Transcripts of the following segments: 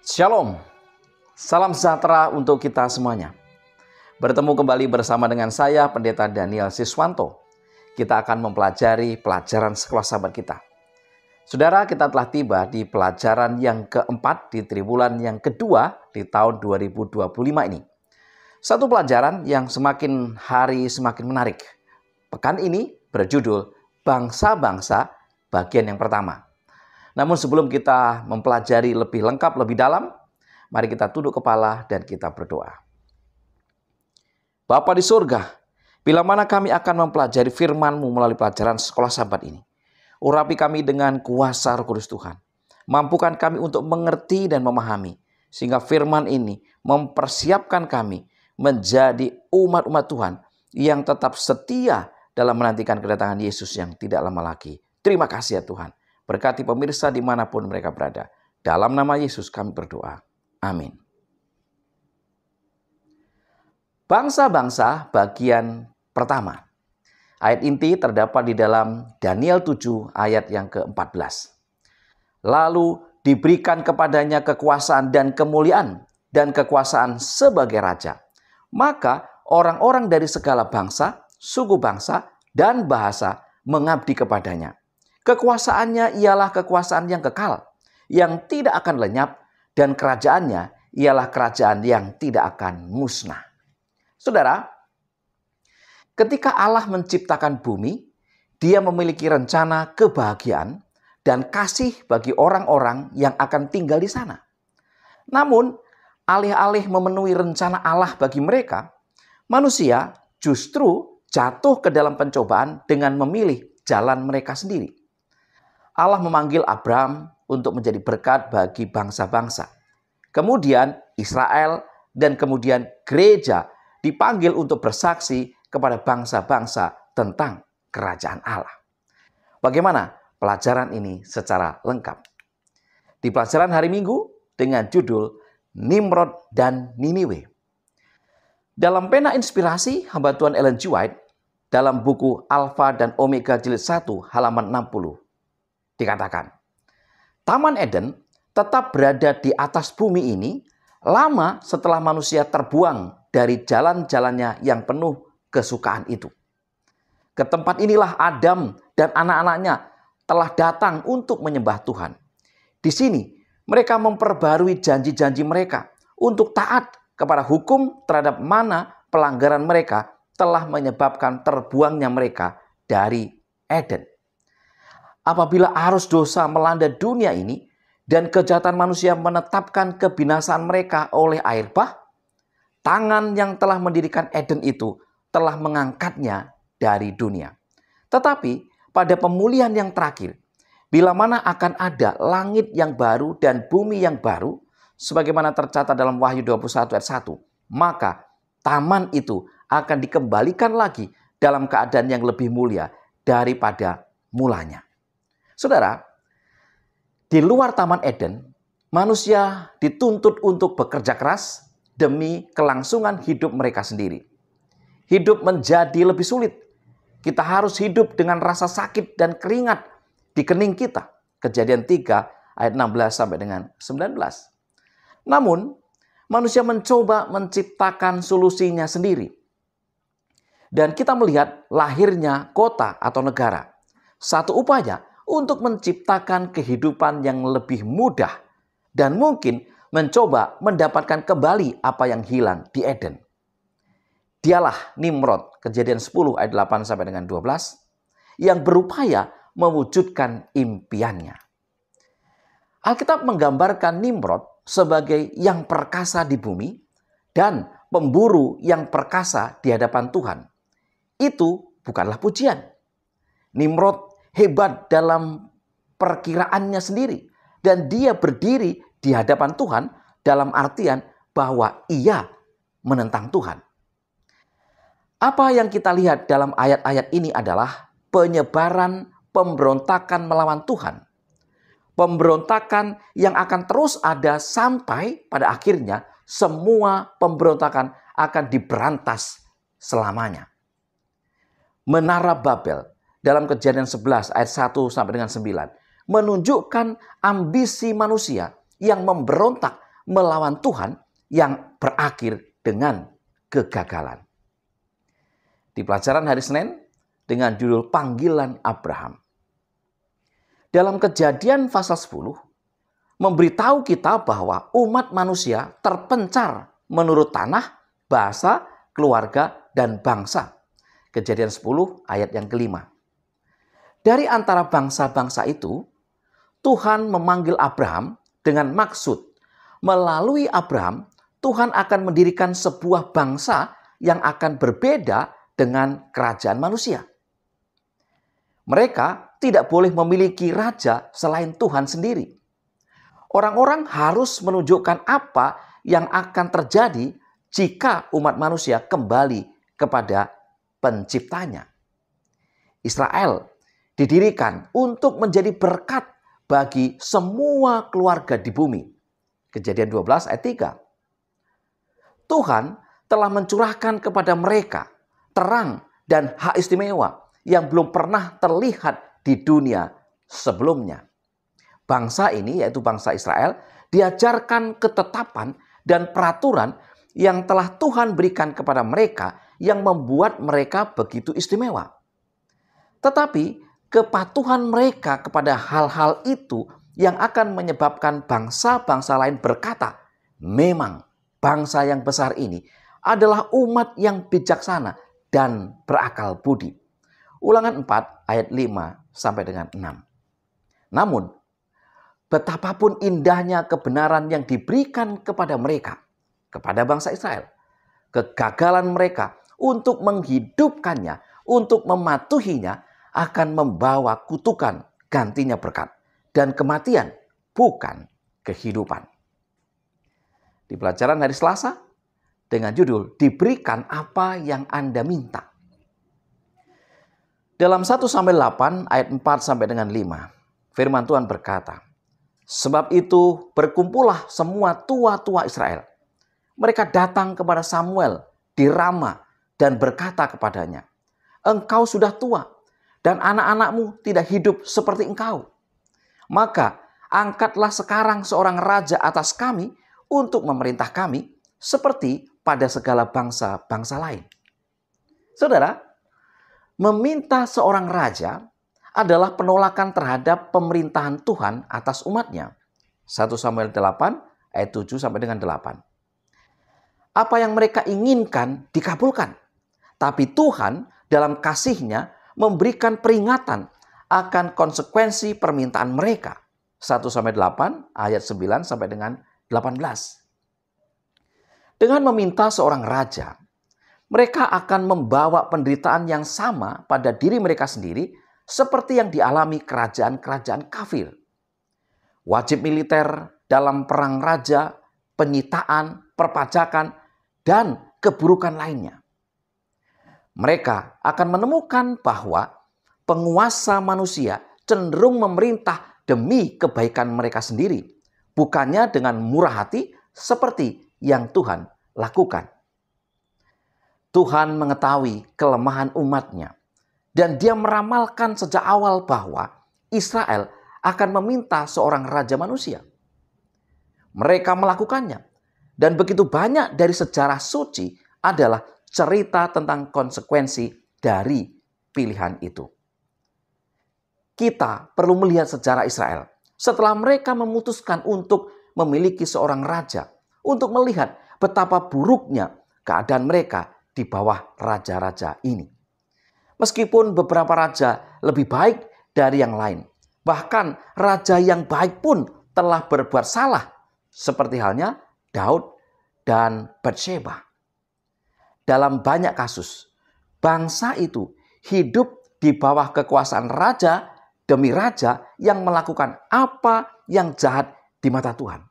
Shalom, salam sejahtera untuk kita semuanya. Bertemu kembali bersama dengan saya, Pendeta Daniel Siswanto. Kita akan mempelajari pelajaran sekolah sahabat kita. Saudara, kita telah tiba di pelajaran yang keempat di triwulan yang kedua di tahun 2025 ini. Satu pelajaran yang semakin hari semakin menarik. Pekan ini berjudul Bangsa-Bangsa bagian yang pertama. Namun sebelum kita mempelajari lebih lengkap, lebih dalam, mari kita tunduk kepala dan kita berdoa. Bapa di surga, bila mana kami akan mempelajari firman-Mu melalui pelajaran sekolah sahabat ini. Urapi kami dengan kuasa Roh Kudus Tuhan. Mampukan kami untuk mengerti dan memahami. Sehingga firman ini mempersiapkan kami menjadi umat-umat Tuhan yang tetap setia dalam menantikan kedatangan Yesus yang tidak lama lagi. Terima kasih ya Tuhan. Berkati pemirsa dimanapun mereka berada. Dalam nama Yesus kami berdoa. Amin. Bangsa-bangsa bagian pertama. Ayat inti terdapat di dalam Daniel 7 ayat yang ke-14. Lalu diberikan kepadanya kekuasaan dan kemuliaan dan kekuasaan sebagai raja. Maka orang-orang dari segala bangsa, suku bangsa, dan bahasa mengabdi kepadanya. Kekuasaannya ialah kekuasaan yang kekal, yang tidak akan lenyap, dan kerajaannya ialah kerajaan yang tidak akan musnah. Saudara, ketika Allah menciptakan bumi, Dia memiliki rencana kebahagiaan dan kasih bagi orang-orang yang akan tinggal di sana. Namun, alih-alih memenuhi rencana Allah bagi mereka, manusia justru jatuh ke dalam pencobaan dengan memilih jalan mereka sendiri. Allah memanggil Abraham untuk menjadi berkat bagi bangsa-bangsa. Kemudian Israel dan kemudian gereja dipanggil untuk bersaksi kepada bangsa-bangsa tentang kerajaan Allah. Bagaimana pelajaran ini secara lengkap? Di pelajaran hari Minggu dengan judul Nimrod dan Niniwe. Dalam pena inspirasi hamba Tuhan Ellen G. White dalam buku Alfa dan Omega jilid 1 halaman 60 dikatakan, Taman Eden tetap berada di atas bumi ini lama setelah manusia terbuang dari jalan-jalannya yang penuh kesukaan itu. Ke tempat inilah Adam dan anak-anaknya telah datang untuk menyembah Tuhan. Di sini mereka memperbarui janji-janji mereka untuk taat kepada hukum terhadap mana pelanggaran mereka telah menyebabkan terbuangnya mereka dari Eden. Apabila arus dosa melanda dunia ini dan kejahatan manusia menetapkan kebinasaan mereka oleh air bah, tangan yang telah mendirikan Eden itu telah mengangkatnya dari dunia. Tetapi pada pemulihan yang terakhir, bila mana akan ada langit yang baru dan bumi yang baru, sebagaimana tercatat dalam Wahyu 21 ayat 1, maka taman itu akan dikembalikan lagi dalam keadaan yang lebih mulia daripada mulanya. Saudara, di luar Taman Eden, manusia dituntut untuk bekerja keras demi kelangsungan hidup mereka sendiri. Hidup menjadi lebih sulit. Kita harus hidup dengan rasa sakit dan keringat di kening kita. Kejadian 3 ayat 16 sampai dengan 19. Namun, manusia mencoba menciptakan solusinya sendiri. Dan kita melihat lahirnya kota atau negara. Satu upaya untuk menciptakan kehidupan yang lebih mudah dan mungkin mencoba mendapatkan kembali apa yang hilang di Eden. Dialah Nimrod, Kejadian 10 ayat 8 sampai dengan 12, yang berupaya mewujudkan impiannya. Alkitab menggambarkan Nimrod sebagai yang perkasa di bumi dan pemburu yang perkasa di hadapan Tuhan. Itu bukanlah pujian. Nimrod hebat dalam perkiraannya sendiri. Dan dia berdiri di hadapan Tuhan dalam artian bahwa ia menentang Tuhan. Apa yang kita lihat dalam ayat-ayat ini adalah penyebaran pemberontakan melawan Tuhan. Pemberontakan yang akan terus ada sampai pada akhirnya semua pemberontakan akan diberantas selamanya. Menara Babel dalam Kejadian 11 ayat 1 sampai dengan 9 menunjukkan ambisi manusia yang memberontak melawan Tuhan yang berakhir dengan kegagalan. Di pelajaran hari Senin dengan judul Panggilan Abraham. Dalam Kejadian pasal 10, memberitahu kita bahwa umat manusia terpencar menurut tanah, bahasa, keluarga, dan bangsa. Kejadian 10 ayat yang kelima. Dari antara bangsa-bangsa itu, Tuhan memanggil Abraham dengan maksud, melalui Abraham, Tuhan akan mendirikan sebuah bangsa yang akan berbeda dengan kerajaan manusia. Mereka tidak boleh memiliki raja selain Tuhan sendiri. Orang-orang harus menunjukkan apa yang akan terjadi jika umat manusia kembali kepada penciptanya. Israel didirikan untuk menjadi berkat bagi semua keluarga di bumi. Kejadian 12 ayat 3. Tuhan telah mencurahkan kepada mereka terang dan hak istimewa yang belum pernah terlihat di dunia sebelumnya. Bangsa ini, yaitu bangsa Israel, diajarkan ketetapan dan peraturan yang telah Tuhan berikan kepada mereka yang membuat mereka begitu istimewa. Tetapi kepatuhan mereka kepada hal-hal itu yang akan menyebabkan bangsa-bangsa lain berkata, memang bangsa yang besar ini adalah umat yang bijaksana dan berakal budi. Ulangan 4 ayat 5 sampai dengan 6. Namun, betapapun indahnya kebenaran yang diberikan kepada mereka, kepada bangsa Israel, kegagalan mereka untuk menghidupkannya, untuk mematuhinya, akan membawa kutukan gantinya berkat, dan kematian bukan kehidupan. Di pelajaran hari Selasa, dengan judul, diberikan apa yang Anda minta. Dalam 1 Samuel 8 ayat 4 sampai dengan 5, firman Tuhan berkata, sebab itu berkumpullah semua tua-tua Israel. Mereka datang kepada Samuel di Rama dan berkata kepadanya, engkau sudah tua dan anak-anakmu tidak hidup seperti engkau. Maka angkatlah sekarang seorang raja atas kami untuk memerintah kami seperti pada segala bangsa-bangsa lain. Saudara, meminta seorang raja adalah penolakan terhadap pemerintahan Tuhan atas umatnya. 1 Samuel 8 ayat 7 sampai dengan 8. Apa yang mereka inginkan dikabulkan. Tapi Tuhan dalam kasih-Nya memberikan peringatan akan konsekuensi permintaan mereka. 1 Samuel 8 ayat 9 sampai dengan 18. Dengan meminta seorang raja, mereka akan membawa penderitaan yang sama pada diri mereka sendiri seperti yang dialami kerajaan-kerajaan kafir. Wajib militer dalam perang raja, penyitaan, perpajakan, dan keburukan lainnya. Mereka akan menemukan bahwa penguasa manusia cenderung memerintah demi kebaikan mereka sendiri, bukannya dengan murah hati seperti yang Tuhan lakukan. Tuhan mengetahui kelemahan umatnya, dan Dia meramalkan sejak awal bahwa Israel akan meminta seorang raja manusia. Mereka melakukannya, dan begitu banyak dari sejarah suci adalah cerita tentang konsekuensi dari pilihan itu. Kita perlu melihat sejarah Israel setelah mereka memutuskan untuk memiliki seorang raja, untuk melihat betapa buruknya keadaan mereka di bawah raja-raja ini. Meskipun beberapa raja lebih baik dari yang lain, bahkan raja yang baik pun telah berbuat salah, seperti halnya Daud dan Batsheba. Dalam banyak kasus, bangsa itu hidup di bawah kekuasaan raja demi raja yang melakukan apa yang jahat di mata Tuhan.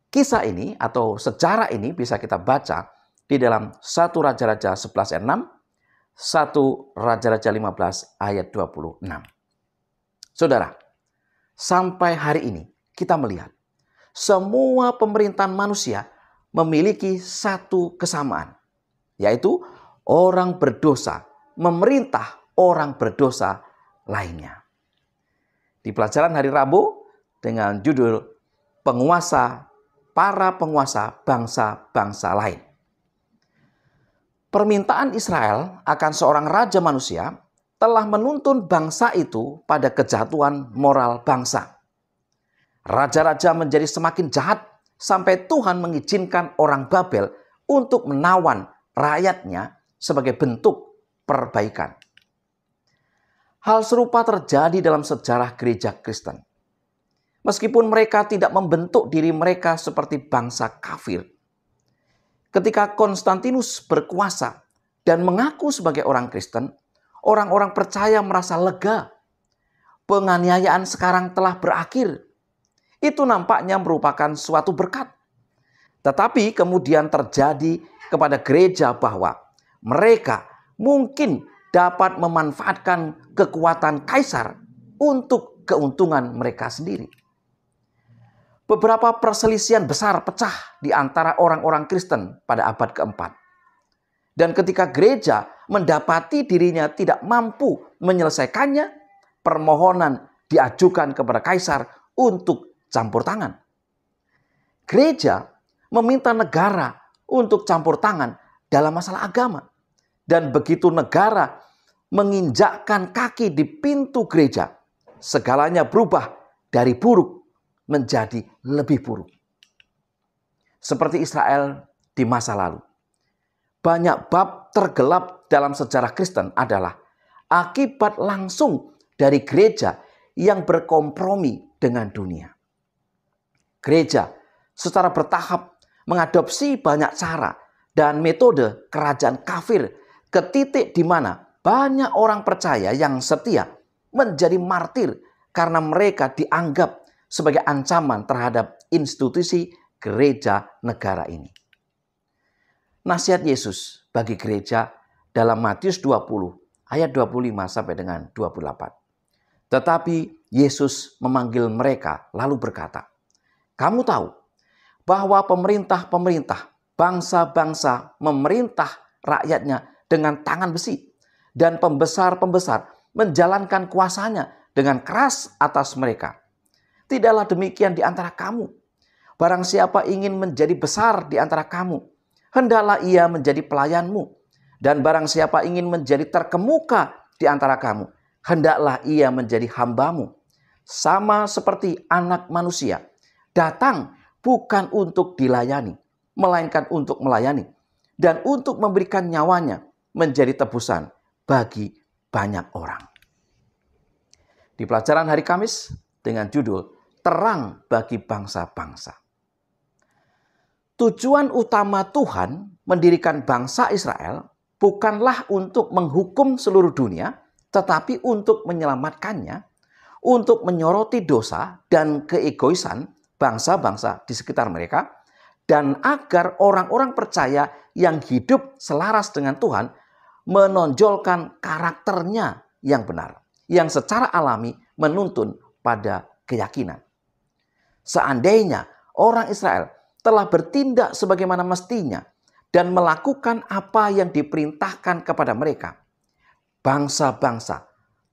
Kisah ini atau sejarah ini bisa kita baca di dalam 1 Raja-Raja 11 ayat 6, 1 Raja-Raja 15 ayat 26. Saudara, sampai hari ini kita melihat semua pemerintahan manusia memiliki satu kesamaan, yaitu orang berdosa memerintah orang berdosa lainnya. Di pelajaran hari Rabu dengan judul Penguasa para penguasa bangsa-bangsa lain. Permintaan Israel akan seorang raja manusia telah menuntun bangsa itu pada kejatuhan moral bangsa. Raja-raja menjadi semakin jahat sampai Tuhan mengizinkan orang Babel untuk menawan rakyatnya sebagai bentuk perbaikan. Hal serupa terjadi dalam sejarah gereja Kristen. Meskipun mereka tidak membentuk diri mereka seperti bangsa kafir. Ketika Konstantinus berkuasa dan mengaku sebagai orang Kristen, orang-orang percaya merasa lega. Penganiayaan sekarang telah berakhir. Itu nampaknya merupakan suatu berkat. Tetapi kemudian terjadi kepada gereja bahwa mereka mungkin dapat memanfaatkan kekuatan kaisar untuk keuntungan mereka sendiri. Beberapa perselisihan besar pecah di antara orang-orang Kristen pada abad keempat. Dan ketika gereja mendapati dirinya tidak mampu menyelesaikannya, permohonan diajukan kepada kaisar untuk campur tangan. Gereja meminta negara untuk campur tangan dalam masalah agama. Dan begitu negara menginjakkan kaki di pintu gereja, segalanya berubah dari buruk menjadi lebih buruk. Seperti Israel di masa lalu. Banyak bab tergelap dalam sejarah Kristen adalah akibat langsung dari gereja yang berkompromi dengan dunia. Gereja secara bertahap mengadopsi banyak cara dan metode kerajaan kafir ke titik di mana banyak orang percaya yang setia menjadi martir karena mereka dianggap sebagai ancaman terhadap institusi gereja negara ini. Nasihat Yesus bagi gereja dalam Matius 20 ayat 25 sampai dengan 28. Tetapi Yesus memanggil mereka lalu berkata, "Kamu tahu bahwa pemerintah-pemerintah bangsa-bangsa memerintah rakyatnya dengan tangan besi dan pembesar-pembesar menjalankan kuasanya dengan keras atas mereka. Tidaklah demikian di antara kamu. Barang siapa ingin menjadi besar di antara kamu, hendaklah ia menjadi pelayanmu. Dan barang siapa ingin menjadi terkemuka di antara kamu, hendaklah ia menjadi hambamu. Sama seperti Anak Manusia, datang bukan untuk dilayani, melainkan untuk melayani. Dan untuk memberikan nyawanya menjadi tebusan bagi banyak orang." Di pelajaran hari Kamis dengan judul Terang bagi Bangsa-Bangsa. Tujuan utama Tuhan mendirikan bangsa Israel bukanlah untuk menghukum seluruh dunia, tetapi untuk menyelamatkannya, untuk menyoroti dosa dan keegoisan bangsa-bangsa di sekitar mereka, dan agar orang-orang percaya yang hidup selaras dengan Tuhan menonjolkan karakternya yang benar, yang secara alami menuntun pada keyakinan. Seandainya orang Israel telah bertindak sebagaimana mestinya dan melakukan apa yang diperintahkan kepada mereka, bangsa-bangsa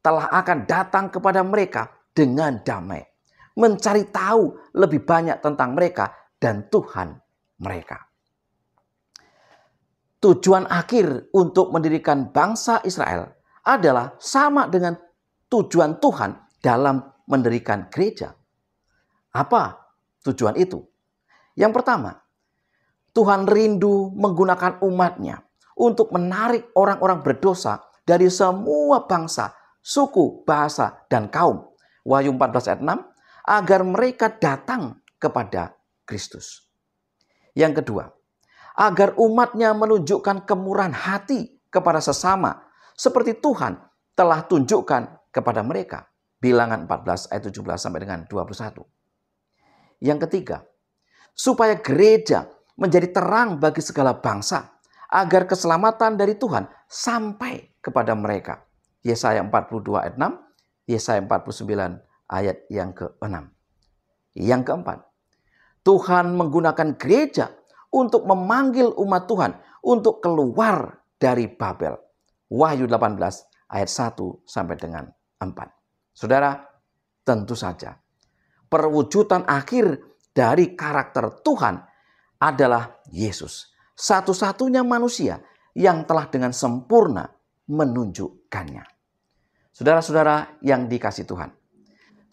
telah akan datang kepada mereka dengan damai, mencari tahu lebih banyak tentang mereka dan Tuhan mereka. Tujuan akhir untuk mendirikan bangsa Israel adalah sama dengan tujuan Tuhan dalam mendirikan gereja. Apa tujuan itu? Yang pertama, Tuhan rindu menggunakan umatnya untuk menarik orang-orang berdosa dari semua bangsa, suku, bahasa, dan kaum. Wahyu 14 ayat 6, agar mereka datang kepada Kristus. Yang kedua, agar umatnya menunjukkan kemurahan hati kepada sesama, seperti Tuhan telah tunjukkan kepada mereka. Bilangan 14 ayat 17 sampai dengan 21. Yang ketiga, supaya gereja menjadi terang bagi segala bangsa, agar keselamatan dari Tuhan sampai kepada mereka. Yesaya 42 ayat 6, Yesaya 49 ayat yang ke-6. Yang keempat, Tuhan menggunakan gereja untuk memanggil umat Tuhan untuk keluar dari Babel. Wahyu 18 ayat 1 sampai dengan 4. Saudara, tentu saja perwujudan akhir dari karakter Tuhan adalah Yesus. Satu-satunya manusia yang telah dengan sempurna menunjukkannya. Saudara-saudara yang dikasihi Tuhan,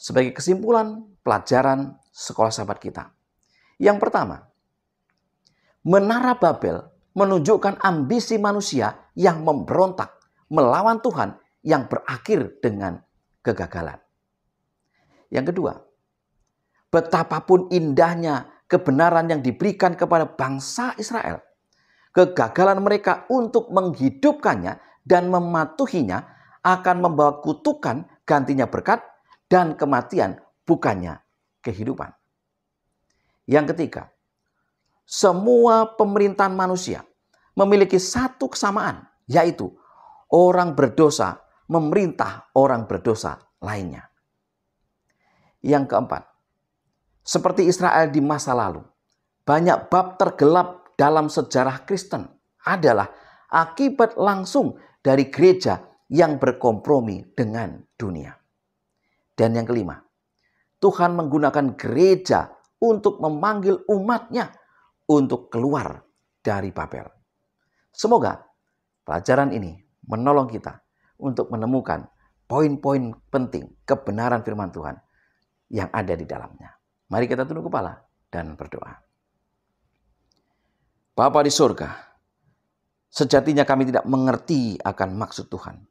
sebagai kesimpulan pelajaran sekolah sahabat kita. Yang pertama, Menara Babel menunjukkan ambisi manusia yang memberontak melawan Tuhan yang berakhir dengan kegagalan. Yang kedua, betapapun indahnya kebenaran yang diberikan kepada bangsa Israel, kegagalan mereka untuk menghidupkannya dan mematuhinya akan membawa kutukan, gantinya berkat, dan kematian bukannya kehidupan. Yang ketiga, semua pemerintahan manusia memiliki satu kesamaan, yaitu orang berdosa memerintah orang berdosa lainnya. Yang keempat, seperti Israel di masa lalu, banyak bab tergelap dalam sejarah Kristen adalah akibat langsung dari gereja yang berkompromi dengan dunia. Dan yang kelima, Tuhan menggunakan gereja untuk memanggil umatnya untuk keluar dari Babel. Semoga pelajaran ini menolong kita untuk menemukan poin-poin penting kebenaran firman Tuhan yang ada di dalamnya. Mari kita tunduk kepala dan berdoa. Bapa di surga, sejatinya kami tidak mengerti akan maksud Tuhan.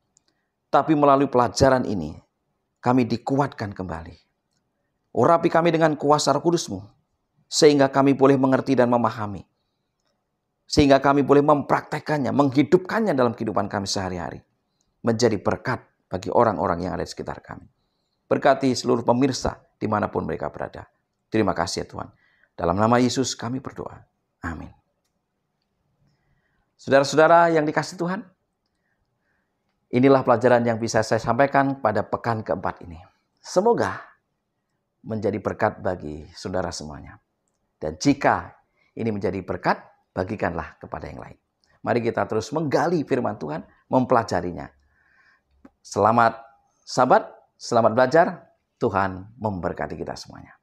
Tapi melalui pelajaran ini, kami dikuatkan kembali. Urapi kami dengan kuasa Roh Kudus-Mu, sehingga kami boleh mengerti dan memahami. Sehingga kami boleh mempraktekannya, menghidupkannya dalam kehidupan kami sehari-hari. Menjadi berkat bagi orang-orang yang ada di sekitar kami. Berkati seluruh pemirsa dimanapun mereka berada. Terima kasih ya Tuhan. Dalam nama Yesus kami berdoa. Amin. Saudara-saudara yang dikasihi Tuhan, inilah pelajaran yang bisa saya sampaikan pada pekan keempat ini. Semoga menjadi berkat bagi saudara semuanya. Dan jika ini menjadi berkat, bagikanlah kepada yang lain. Mari kita terus menggali firman Tuhan, mempelajarinya. Selamat sahabat, selamat belajar. Tuhan memberkati kita semuanya.